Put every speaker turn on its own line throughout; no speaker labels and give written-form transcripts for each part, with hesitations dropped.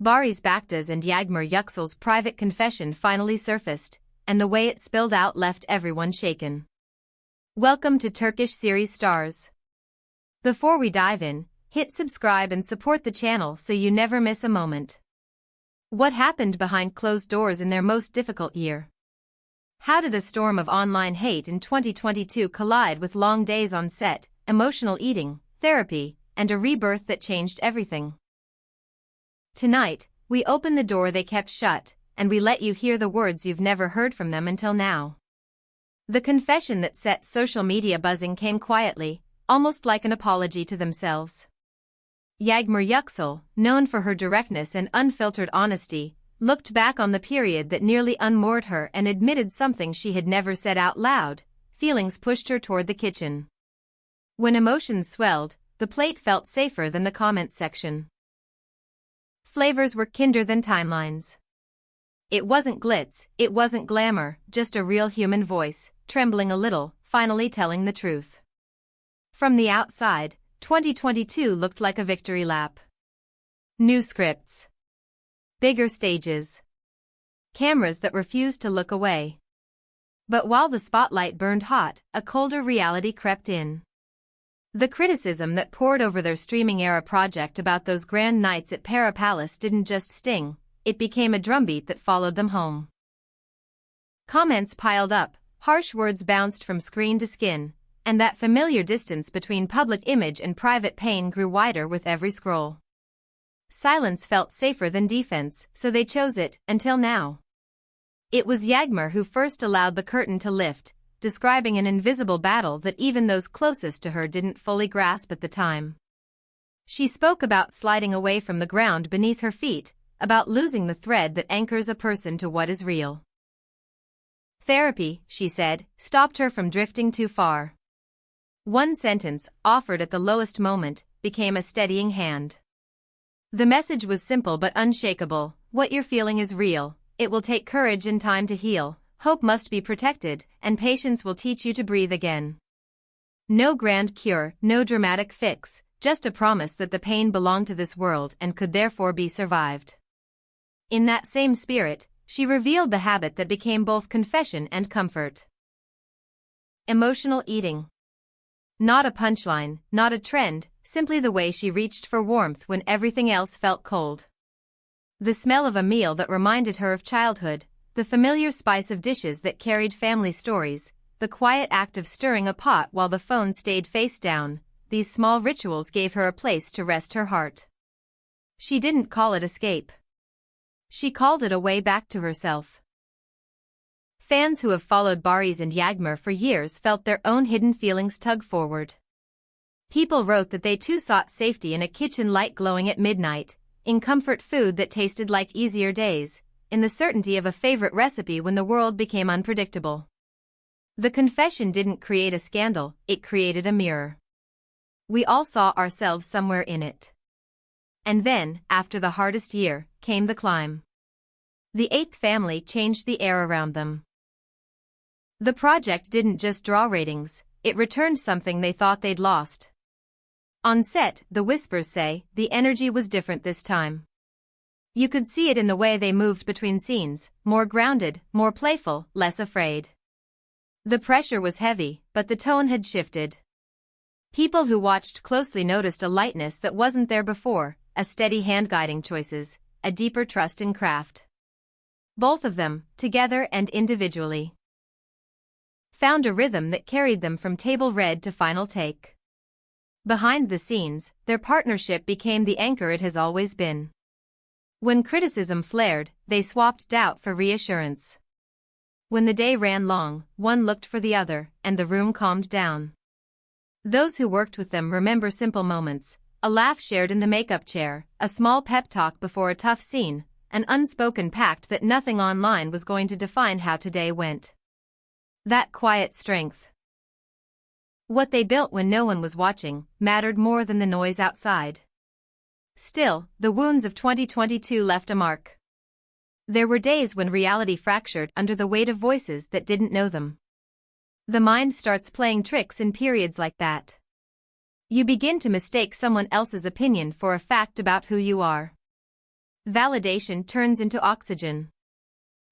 Barış Baktaş and Yüksel's private confession finally surfaced, and the way it spilled out left everyone shaken. Welcome to Turkish series stars. Before we dive in, hit subscribe and support the channel so you never miss a moment. What happened behind closed doors in their most difficult year? How did a storm of online hate in 2022 collide with long days on set, emotional eating, therapy, and a rebirth that changed everything? Tonight, we open the door they kept shut, and we let you hear the words you've never heard from them until now. The confession that set social media buzzing came quietly, almost like an apology to themselves. Yüksel, known for her directness and unfiltered honesty, looked back on the period that nearly unmoored her and admitted something she had never said out loud. Feelings pushed her toward the kitchen. When emotions swelled, the plate felt safer than the comment section. Flavors were kinder than timelines. It wasn't glitz, it wasn't glamour, just a real human voice, trembling a little, finally telling the truth. From the outside, 2022 looked like a victory lap. New scripts. Bigger stages. Cameras that refused to look away. But while the spotlight burned hot, a colder reality crept in. The criticism that poured over their streaming-era project about those grand nights at Para Palace didn't just sting, it became a drumbeat that followed them home. Comments piled up, harsh words bounced from screen to skin, and that familiar distance between public image and private pain grew wider with every scroll. Silence felt safer than defense, so they chose it, until now. It was Yağmur who first allowed the curtain to lift, describing an invisible battle that even those closest to her didn't fully grasp at the time. She spoke about sliding away from the ground beneath her feet, about losing the thread that anchors a person to what is real. Therapy, she said, stopped her from drifting too far. One sentence, offered at the lowest moment, became a steadying hand. The message was simple but unshakable: what you're feeling is real, it will take courage and time to heal. Hope must be protected, and patience will teach you to breathe again. No grand cure, no dramatic fix, just a promise that the pain belonged to this world and could therefore be survived. In that same spirit, she revealed the habit that became both confession and comfort. Emotional eating. Not a punchline, not a trend, simply the way she reached for warmth when everything else felt cold. The smell of a meal that reminded her of childhood, the familiar spice of dishes that carried family stories, the quiet act of stirring a pot while the phone stayed face down, these small rituals gave her a place to rest her heart. She didn't call it escape. She called it a way back to herself. Fans who have followed Barış and Yağmur for years felt their own hidden feelings tug forward. People wrote that they too sought safety in a kitchen light glowing at midnight, in comfort food that tasted like easier days, in the certainty of a favorite recipe when the world became unpredictable. The confession didn't create a scandal, it created a mirror. We all saw ourselves somewhere in it. And then, after the hardest year, came the climb. The eighth family changed the air around them. The project didn't just draw ratings, it returned something they thought they'd lost. On set, the whispers say, the energy was different this time. You could see it in the way they moved between scenes, more grounded, more playful, less afraid. The pressure was heavy, but the tone had shifted. People who watched closely noticed a lightness that wasn't there before, a steady hand guiding choices, a deeper trust in craft. Both of them, together and individually, found a rhythm that carried them from table read to final take. Behind the scenes, their partnership became the anchor it has always been. When criticism flared, they swapped doubt for reassurance. When the day ran long, one looked for the other, and the room calmed down. Those who worked with them remember simple moments: a laugh shared in the makeup chair, a small pep talk before a tough scene, an unspoken pact that nothing online was going to define how today went. That quiet strength. What they built when no one was watching, mattered more than the noise outside. Still, the wounds of 2022 left a mark. There were days when reality fractured under the weight of voices that didn't know them. The mind starts playing tricks in periods like that. You begin to mistake someone else's opinion for a fact about who you are. Validation turns into oxygen.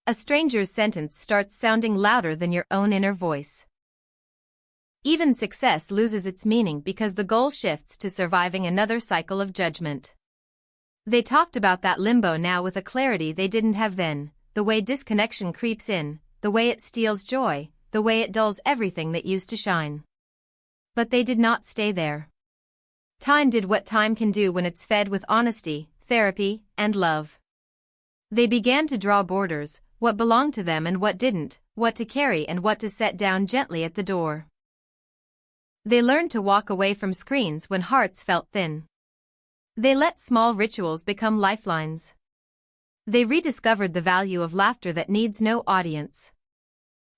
A stranger's sentence starts sounding louder than your own inner voice. Even success loses its meaning because the goal shifts to surviving another cycle of judgment. They talked about that limbo now with a clarity they didn't have then, the way disconnection creeps in, the way it steals joy, the way it dulls everything that used to shine. But they did not stay there. Time did what time can do when it's fed with honesty, therapy, and love. They began to draw borders, what belonged to them and what didn't, what to carry and what to set down gently at the door. They learned to walk away from screens when hearts felt thin. They let small rituals become lifelines. They rediscovered the value of laughter that needs no audience.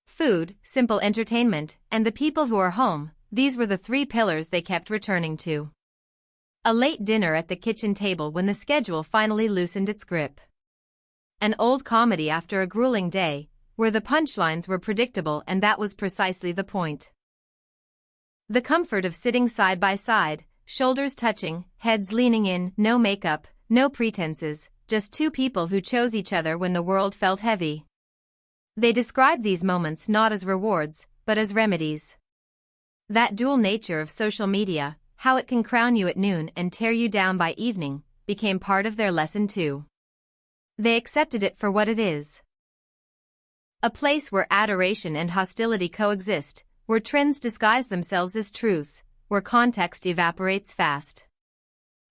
Food, simple entertainment, and the people who are home, these were the three pillars they kept returning to. A late dinner at the kitchen table when the schedule finally loosened its grip. An old comedy after a grueling day, where the punchlines were predictable and that was precisely the point. The comfort of sitting side by side, shoulders touching, heads leaning in, no makeup, no pretenses, just two people who chose each other when the world felt heavy. They described these moments not as rewards, but as remedies. That dual nature of social media, how it can crown you at noon and tear you down by evening, became part of their lesson too. They accepted it for what it is. A place where adoration and hostility coexist, where trends disguise themselves as truths, where context evaporates fast.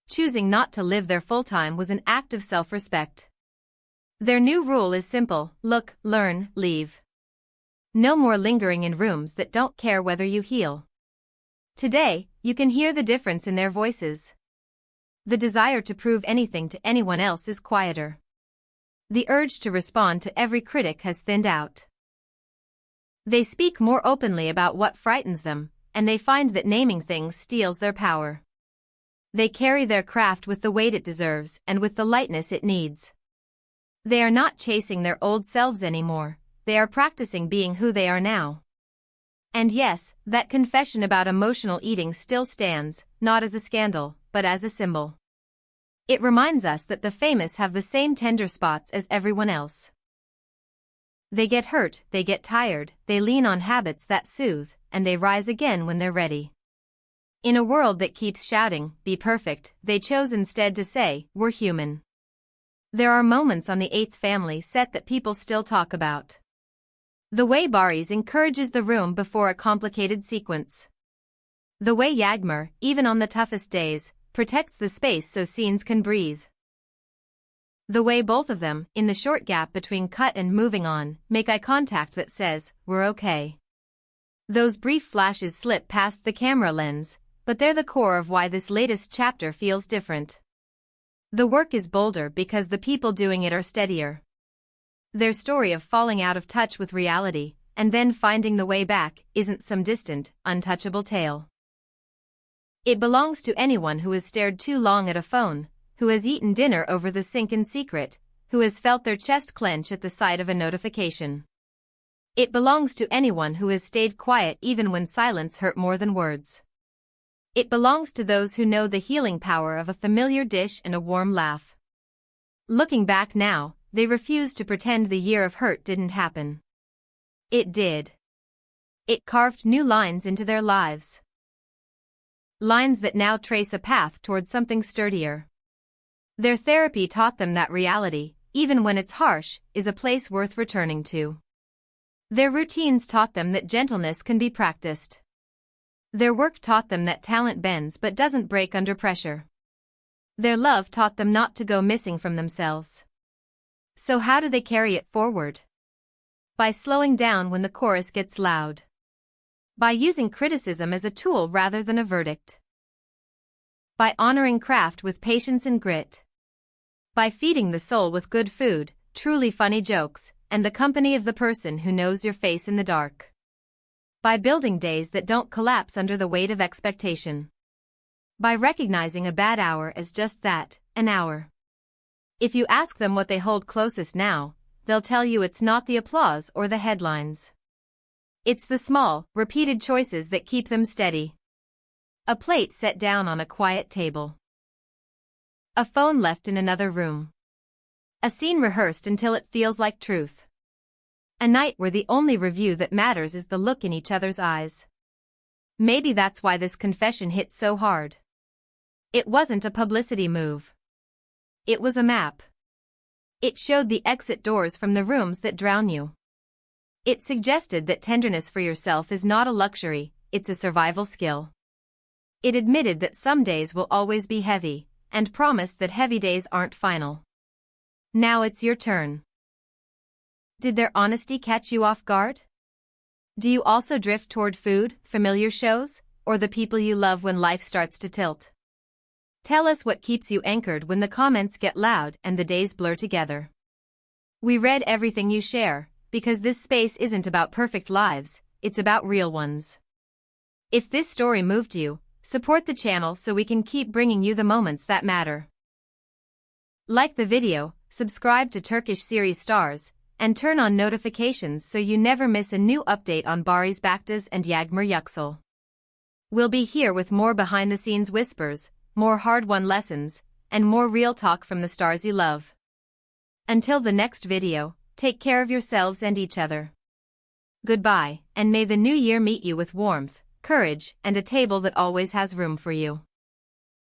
Choosing not to live there full-time was an act of self-respect. Their new rule is simple: look, learn, leave. No more lingering in rooms that don't care whether you heal. Today, you can hear the difference in their voices. The desire to prove anything to anyone else is quieter. The urge to respond to every critic has thinned out. They speak more openly about what frightens them, and they find that naming things steals their power. They carry their craft with the weight it deserves and with the lightness it needs. They are not chasing their old selves anymore, they are practicing being who they are now. And yes, that confession about emotional eating still stands, not as a scandal, but as a symbol. It reminds us that the famous have the same tender spots as everyone else. They get hurt, they get tired, they lean on habits that soothe, and they rise again when they're ready. In a world that keeps shouting, "Be perfect," they chose instead to say, "We're human." There are moments on the Eighth Family set that people still talk about. The way Barış encourages the room before a complicated sequence. The way Yağmur, even on the toughest days, protects the space so scenes can breathe. The way both of them, in the short gap between cut and moving on, make eye contact that says, "We're okay." Those brief flashes slip past the camera lens, but they're the core of why this latest chapter feels different. The work is bolder because the people doing it are steadier. Their story of falling out of touch with reality, and then finding the way back, isn't some distant, untouchable tale. It belongs to anyone who has stared too long at a phone, who has eaten dinner over the sink in secret, who has felt their chest clench at the sight of a notification. It belongs to anyone who has stayed quiet even when silence hurt more than words. It belongs to those who know the healing power of a familiar dish and a warm laugh. Looking back now, they refuse to pretend the year of hurt didn't happen. It did. It carved new lines into their lives. Lines that now trace a path toward something sturdier. Their therapy taught them that reality, even when it's harsh, is a place worth returning to. Their routines taught them that gentleness can be practiced. Their work taught them that talent bends but doesn't break under pressure. Their love taught them not to go missing from themselves. So how do they carry it forward? By slowing down when the chorus gets loud. By using criticism as a tool rather than a verdict. By honoring craft with patience and grit. By feeding the soul with good food, truly funny jokes, and the company of the person who knows your face in the dark. By building days that don't collapse under the weight of expectation. By recognizing a bad hour as just that, an hour. If you ask them what they hold closest now, they'll tell you it's not the applause or the headlines. It's the small, repeated choices that keep them steady. A plate set down on a quiet table. A phone left in another room. A scene rehearsed until it feels like truth. A night where the only review that matters is the look in each other's eyes. Maybe that's why this confession hit so hard. It wasn't a publicity move. It was a map. It showed the exit doors from the rooms that drown you. It suggested that tenderness for yourself is not a luxury, it's a survival skill. It admitted that some days will always be heavy, and promised that heavy days aren't final. Now it's your turn. Did their honesty catch you off guard? Do you also drift toward food, familiar shows, or the people you love when life starts to tilt? Tell us what keeps you anchored when the comments get loud and the days blur together. We read everything you share, because this space isn't about perfect lives, it's about real ones. If this story moved you, support the channel so we can keep bringing you the moments that matter. Like the video, subscribe to Turkish series stars, and turn on notifications so you never miss a new update on Barış, Baktaş and Yağmur Yüksel. We'll be here with more behind-the-scenes whispers, more hard-won lessons, and more real talk from the stars you love. Until the next video, take care of yourselves and each other. Goodbye, and may the new year meet you with warmth, courage, and a table that always has room for you.